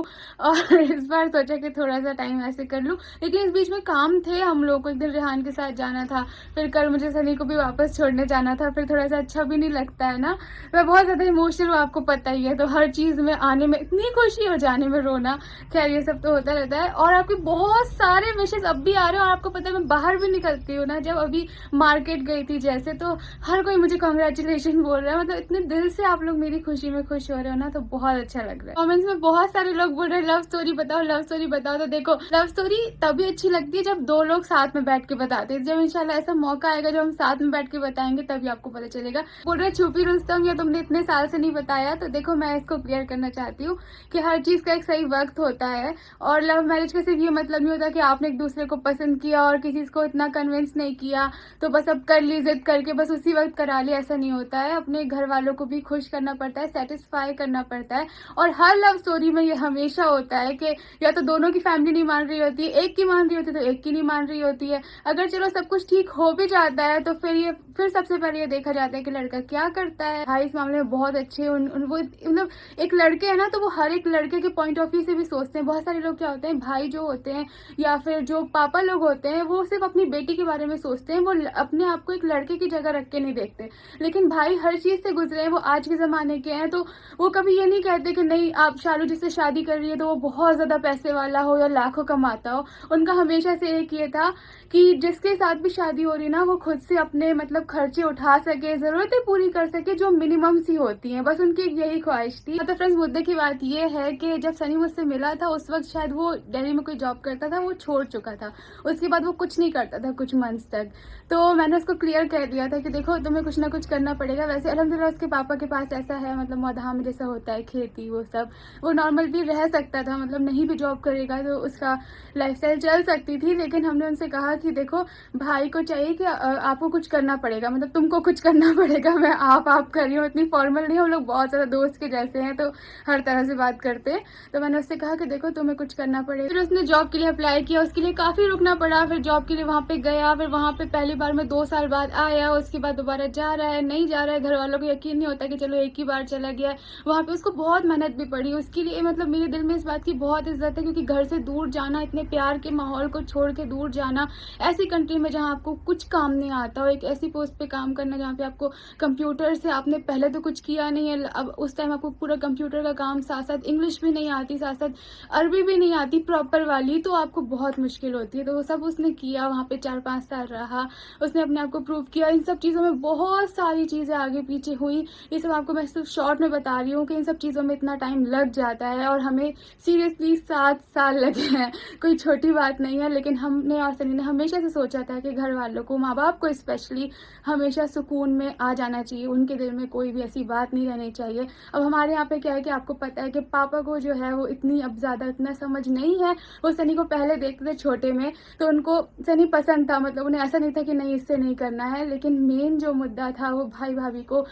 को। और इस बार सोचा कि थोड़ा सा टाइम ऐसे कर लूँ, लेकिन इस बीच में काम थे हम लोग को। एक दिन रेहान के साथ जाना था, फिर कल मुझे सनी को भी वापस छोड़ने जाना था, फिर थोड़ा सा अच्छा भी नहीं लगता है ना। मैं बहुत ज़्यादा इमोशनल हूँ, आपको पता ही है, तो हर चीज़ में आने में इतनी खुशी और जाने में रोना, खैर ये सब तो होता रहता है। और आपके बहुत सारे विशेष अब भी आ रहे हैं, और आपको पता है मैं बाहर भी निकलती हूँ ना, जब अभी मार्केट गई थी जैसे, तो हर कोई मुझे कॉन्ग्रेचुलेशन बोल रहा है। मतलब इतने दिल से आप लोग मेरी खुशी में खुश हो रहे हो ना, तो बहुत अच्छा लग रहा है। कमेंट्स में बहुत सारे लोग बोल रहे हैं लव स्टोरी बताओ, लव स्टोरी बताओ। तो देखो, लव स्टोरी तभी अच्छी लगती है जब दो लोग साथ में बैठ के बताते हैं। जब इंशाल्लाह ऐसा मौका आएगा जब हम साथ में बैठ के बताएंगे, तभी आपको पता चलेगा। बोल रहे छुपी रुस्तम, या तुमने इतने साल से नहीं बताया। तो देखो, मैं इसको क्लियर करना चाहती हूँ कि हर चीज का एक सही वक्त होता है, और लव मैरिज का सिर्फ ये मतलब नहीं होता कि आपने एक दूसरे को पसंद किया और किसी को इतना कन्विंस नहीं किया तो बस अब कर ली जिद करके बस उसी वक्त करा लिया, ऐसा नहीं होता है। अपने घर वालों को भी खुश करना पड़ता है, सेटिस्फाई करना पड़ता है। और हर लव स्टोरी में ये हमेशा होता है कि या तो दोनों की फैमिली नहीं मान रही होती है, एक की मान रही होती है तो एक की नहीं मान रही होती है। अगर चलो सब कुछ ठीक हो भी जाता है तो फिर सबसे पहले ये देखा जाता है कि लड़का क्या करता है। भाई इस मामले में बहुत अच्छे, वो मतलब एक लड़के है ना, तो वो हर एक लड़के के पॉइंट ऑफ व्यू से भी सोचते हैं। बहुत सारे लोग क्या होते हैं, भाई जो होते हैं या फिर जो पापा लोग होते हैं, वो सिर्फ अपनी बेटी के बारे में सोचते हैं, वो अपने आप को एक लड़के की जगह रख के नहीं देखते। लेकिन भाई हर चीज से गुजरे हैं, वो आज के जमाने के हैं, तो वो कभी ये नहीं कहते कि नहीं आप शालू जिससे शादी कर रही है तो वो बहुत ज्यादा पैसे वाला हो या लाखों कमाता हो। उनका हमेशा से एक ये था कि जिसके साथ भी शादी हो रही ना, वो खुद से अपने मतलब खर्चे उठा सके, जरूरतें पूरी कर सके जो मिनिमम सी होती हैं, बस उनकी यही ख्वाहिश थी। तो फ्रेंड्स, मुद्दे की बात ये है कि जब सनी मुझसे मिला था उस वक्त शायद वो दिल्ली में कोई जॉब करता था, वो छोड़ चुका था। उसके बाद वो कुछ नहीं करता था कुछ मंथ्स तक। तो मैंने उसको क्लियर कह दिया था कि देखो तुम्हें कुछ ना कुछ करना पड़ेगा। वैसे अल्हम्दुलिल्लाह उसके पापा के पास ऐसा है, मतलब मौधाम में जैसा होता है खेती वो सब, वो नॉर्मल भी रह सकता था, मतलब नहीं भी जॉब करेगा तो उसका लाइफस्टाइल चल सकती थी। लेकिन हमने उनसे कहा कि देखो भाई को चाहिए कि आपको कुछ करना पड़ेगा, मतलब तुमको कुछ करना पड़ेगा। मैं आप कर रही हूँ, इतनी फॉर्मल नहीं, हम लोग बहुत ज्यादा दोस्त के जैसे हैं तो हर तरह से बात करते हैं। तो मैंने उससे कहा कि देखो तुम्हें कुछ करना पड़ेगा। फिर उसने जॉब के लिए अप्लाई किया, उसके लिए काफी रुकना पड़ा। फिर जॉब के लिए वहां पे गया, फिर वहां पे पहली बार में 2 साल बाद आया, उसके बाद दोबारा जा रहा है, नहीं जा रहा है। घर वालों को यकीन नहीं होता कि चलो एक ही बार चला गया। वहां पे उसको बहुत मेहनत भी पड़ी उसके लिए, मतलब मेरे दिल में इस बात की बहुत इज्जत है, क्योंकि घर से दूर जाना, इतने प्यार के माहौल को छोड़ के दूर जाना, ऐसी कंट्री में जहाँ आपको कुछ काम नहीं आता हो, एक ऐसी पोस्ट पे काम करना जहाँ पे आपको कंप्यूटर से आपने पहले तो कुछ किया नहीं है, अब उस टाइम आपको पूरा कंप्यूटर का काम, साथ साथ इंग्लिश भी नहीं आती, साथ साथ अरबी भी नहीं आती प्रॉपर वाली, तो आपको बहुत मुश्किल होती है। तो वो सब उसने किया, वहाँ पे 4-5 साल रहा, उसने अपने आप को प्रूव किया। इन सब चीज़ों में बहुत सारी चीज़ें आगे पीछे हुई, ये सब आपको मैं सिर्फ शॉर्ट में बता रही हूँ कि इन सब चीज़ों में इतना टाइम लग जाता है, और हमें सीरियसली 7 साल लगे हैं, कोई छोटी बात नहीं है। लेकिन हमने और सनी ने हमेशा से सोचा था कि घर वालों को, माँ बाप को स्पेशली, हमेशा सुकून में आ जाना चाहिए, उनके दिल में कोई भी ऐसी बात नहीं रहनी चाहिए। अब हमारे यहाँ पे क्या है कि आपको पता है कि पापा को जो है वो इतनी अब ज्यादा इतना समझ नहीं है। वो सनी को पहले देखते थे छोटे में, तो उनको सनी पसंद था, मतलब उन्हें ऐसा नहीं था कि नहीं इससे नहीं करना है। लेकिन मेन जो मुद्दा था वो भाई भाभी को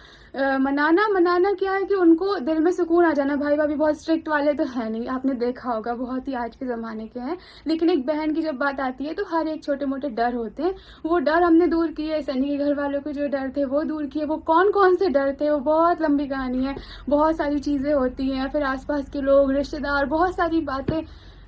मनाना क्या है कि उनको दिल में सुकून आ जाना। भाई भाभी बहुत स्ट्रिक्ट वाले तो है नहीं, आपने देखा होगा, बहुत ही आज के जमाने के हैं। लेकिन एक बहन की जब बात आती है तो हर एक छोटे मोटे डर होते हैं, वो डर हमने दूर किए। सनी के घर वालों के जो डर थे वो दूर किए। वो कौन कौन से डर थे वो बहुत लंबी कहानी है, बहुत सारी चीजें होती हैं, फिर आसपास के लोग, रिश्तेदार, बहुत सारी बातें,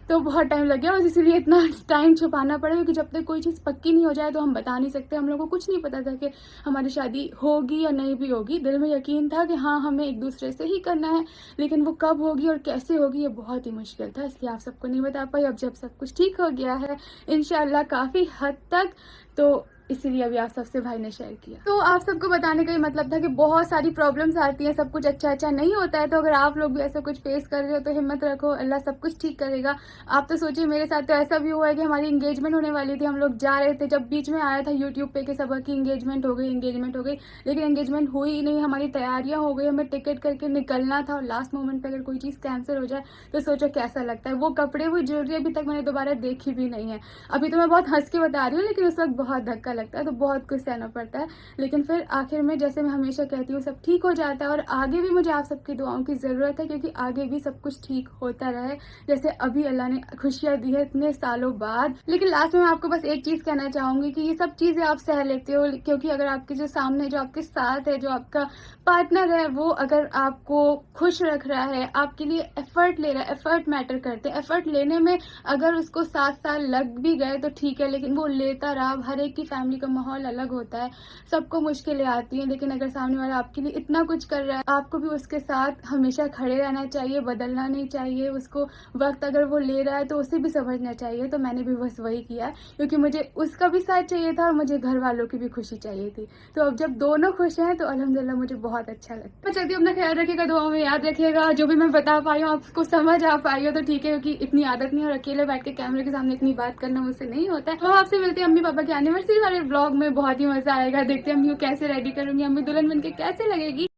तो बहुत टाइम लग गया। और इसीलिए इतना टाइम छुपाना पड़ा, क्योंकि जब तक कोई चीज़ पक्की नहीं हो जाए तो हम बता नहीं सकते। हम लोगों को कुछ नहीं पता था कि हमारी शादी होगी या नहीं भी होगी। दिल में यकीन था कि हाँ हमें एक दूसरे से ही करना है, लेकिन वो कब होगी और कैसे होगी ये बहुत ही मुश्किल था, इसलिए आप सबको नहीं बता पाई। अब जब सब कुछ ठीक हो गया है इंशाल्लाह काफ़ी हद तक, तो इसीलिए अभी आप सबसे भाई ने शेयर किया। तो आप सबको बताने का ही मतलब था कि बहुत सारी प्रॉब्लम्स आती हैं, सब कुछ अच्छा नहीं होता है। तो अगर आप लोग भी ऐसा कुछ फेस कर रहे हो तो हिम्मत रखो, अल्लाह सब कुछ ठीक करेगा। आप तो सोचिए, मेरे साथ तो ऐसा भी हुआ है कि हमारी एंगेजमेंट होने वाली थी, हम लोग जा रहे थे, जब बीच में आया था यूट्यूब पे कि सबकी एंगेजमेंट हो गई, लेकिन एंगेजमेंट हुई ही नहीं। हमारी तैयारियां हो गई, हमें टिकट करके निकलना था, और लास्ट मोमेंट पे अगर कोई चीज़ कैंसिल हो जाए तो सोचो कैसा लगता है। वो कपड़े, वो ज्वेलरी अभी तक मैंने दोबारा देखी भी नहीं है। अभी तो मैं बहुत हंस के बता रही हूँ, लेकिन उस वक्त बहुत धक्का लगता है, तो बहुत कुछ सहना पड़ता है। लेकिन फिर आखिर में जैसे मैं हमेशा कहती हूँ, सब ठीक हो जाता है और आगे भी मुझे आप सबकी दुआओं की ज़रूरत है, क्योंकि आगे भी सब कुछ ठीक होता रहे जैसे अभी अल्लाह ने खुशियाँ दी है इतने सालों बाद। लेकिन लास्ट में मैं आपको बस एक चीज़ कहना चाहूँगी कि ये सब चीज़ें आप सह लेते हो, क्योंकि अगर आपके जो सामने, जो आपके साथ है, जो आपका पार्टनर है, वो अगर आपको खुश रख रहा है, आपके लिए एफर्ट ले रहा है, एफर्ट मैटर करते हैं। एफर्ट लेने में अगर उसको 7 साल लग भी गए तो ठीक है, लेकिन वो लेता रहा। हर एक की फैमिली का माहौल अलग होता है, सबको मुश्किलें आती हैं, लेकिन अगर सामने वाला आपके लिए इतना कुछ कर रहा है, आपको भी उसके साथ हमेशा खड़े रहना चाहिए, बदलना नहीं चाहिए उसको। वक्त अगर वो ले रहा है तो उसे भी समझना चाहिए। तो मैंने भी बस वही किया है, क्योंकि मुझे उसका भी साथ चाहिए था और मुझे घर वालों की भी खुशी चाहिए थी। तो अब जब दोनों खुश हैं तो अल्हम्दुलिल्लाह मुझे बहुत अच्छा लगता है। मैं चलती हूँ, अपना ख्याल रखिएगा, दुआओं में याद रखिएगा। जो भी मैं बता पाई हूँ आपको समझ आ पाई हो तो ठीक है, क्योंकि इतनी आदत नहीं है और अकेले बैठ के कैमरे के सामने इतनी बात करना मुझसे नहीं होता है। तो आपसे मिलती है अम्मी पापा के एनिवर्सरी वाले व्लॉग में। बहुत ही मजा आएगा, देखते हैं अम्मी को कैसे रेडी करूंगी, अम्मी दुल्हन बन के कैसे लगेगी।